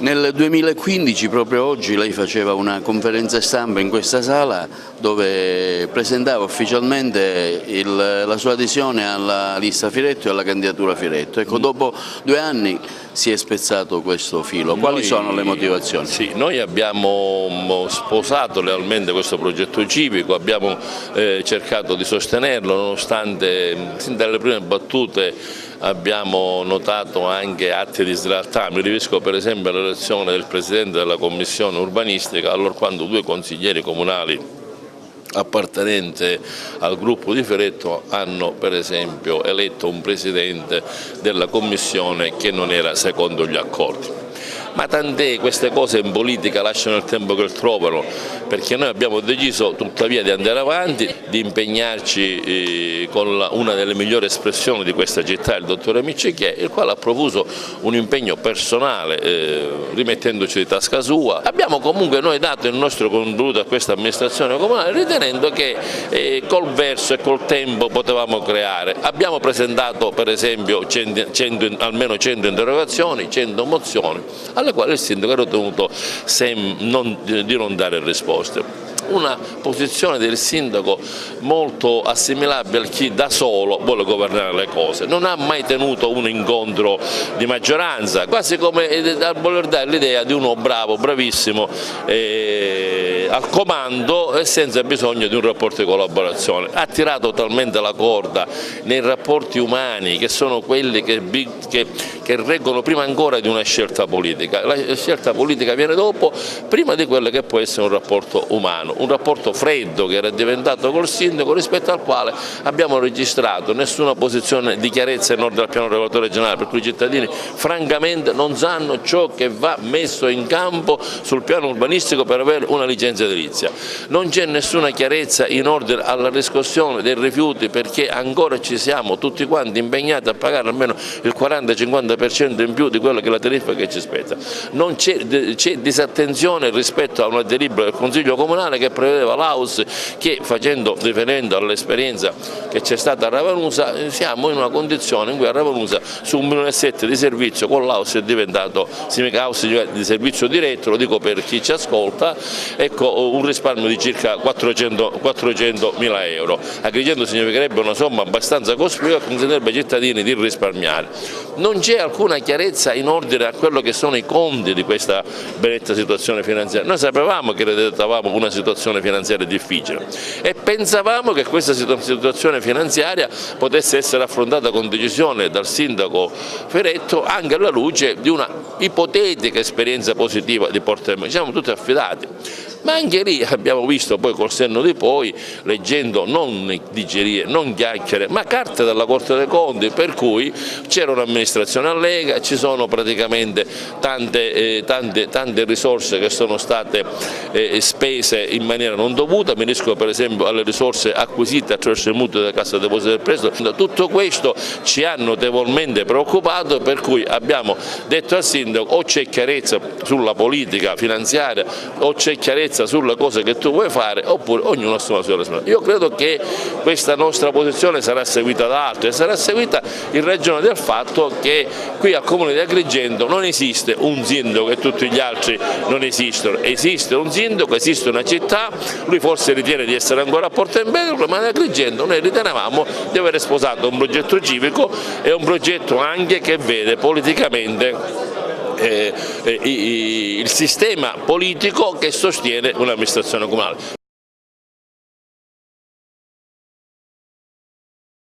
Nel 2015, proprio oggi, lei faceva una conferenza stampa in questa sala dove presentava ufficialmente la sua adesione alla lista Firetto e alla candidatura Firetto. Ecco, dopo 2 anni si è spezzato questo filo. Quali sono le motivazioni? Sì, noi abbiamo sposato lealmente questo progetto civico, abbiamo cercato di sostenerlo nonostante sin dalle prime battute abbiamo notato anche atti di slealtà. Mi riferisco per esempio all'elezione del Presidente della Commissione urbanistica, allorquando 2 consiglieri comunali appartenenti al gruppo di Firetto hanno per esempio eletto un Presidente della Commissione che non era secondo gli accordi. Ma tant'è, queste cose in politica lasciano il tempo che trovano, perché noi abbiamo deciso tuttavia di andare avanti, di impegnarci con una delle migliori espressioni di questa città, il dottore Miccichè, il quale ha profuso un impegno personale, rimettendoci di tasca sua. Abbiamo comunque noi dato il nostro contributo a questa amministrazione comunale, ritenendo che col verso e col tempo potevamo creare. Abbiamo presentato per esempio almeno 100 interrogazioni, 100 mozioni, alle quali il sindaco ha ritenuto di non dare risposte. Una posizione del sindaco molto assimilabile a chi da solo vuole governare le cose, non ha mai tenuto un incontro di maggioranza, quasi come a voler dare l'idea di uno bravo, bravissimo al comando e senza bisogno di un rapporto di collaborazione. Ha tirato talmente la corda nei rapporti umani, che sono quelli che reggono prima ancora di una scelta politica. La scelta politica viene dopo, prima di quello che può essere un rapporto umano, un rapporto freddo che era diventato col sindaco, rispetto al quale abbiamo registrato nessuna posizione di chiarezza in ordine al piano regolatore regionale, per cui i cittadini francamente non sanno ciò che va messo in campo sul piano urbanistico per avere una licenza edilizia. Non c'è nessuna chiarezza in ordine alla riscossione dei rifiuti, perché ancora ci siamo tutti quanti impegnati a pagare almeno il 40-50% in più di quello che è la tariffa che ci spetta. Non c'è disattenzione rispetto a una delibera del Consiglio Comunale che prevedeva l'AUS, che facendo riferimento all'esperienza che c'è stata a Ravanusa, siamo in una condizione in cui a Ravanusa su 1,7 milioni di servizio con l'AUS è diventato AUS di servizio diretto, lo dico per chi ci ascolta, ecco, un risparmio di circa 400.000 euro. Agrigento significherebbe una somma abbastanza cospicua che consentirebbe ai cittadini di risparmiare. Non c'è alcuna chiarezza in ordine a quello che sono i conti di questa benedetta situazione finanziaria. Noi sapevamo che ereditavamo una situazione finanziaria difficile e pensavamo che questa situazione finanziaria potesse essere affrontata con decisione dal sindaco Firetto, anche alla luce di una ipotetica esperienza positiva di Porto Empedocle. Ci siamo tutti affidati. Ma anche lì abbiamo visto poi col senno di poi, leggendo non digerie, non chiacchiere, ma carte della Corte dei Conti, per cui c'era un'amministrazione allega, ci sono praticamente tante risorse che sono state spese in maniera non dovuta. Mi riferisco per esempio alle risorse acquisite attraverso il mutuo della Cassa Depositi del Prestito. Tutto questo ci ha notevolmente preoccupato, per cui abbiamo detto al sindaco: o c'è chiarezza sulla politica finanziaria, o c'è chiarezza sulle cose che tu vuoi fare, oppure ognuno assume la sua responsabilità. Io credo che questa nostra posizione sarà seguita da altri e sarà seguita in ragione del fatto che qui al Comune di Agrigento non esiste un sindaco e tutti gli altri non esistono. Esiste un sindaco, esiste una città, lui forse ritiene di essere ancora a Porto Empedocle, ma ad Agrigento noi ritenevamo di aver sposato un progetto civico e un progetto anche che vede politicamente il sistema politico che sostiene un'amministrazione comunale.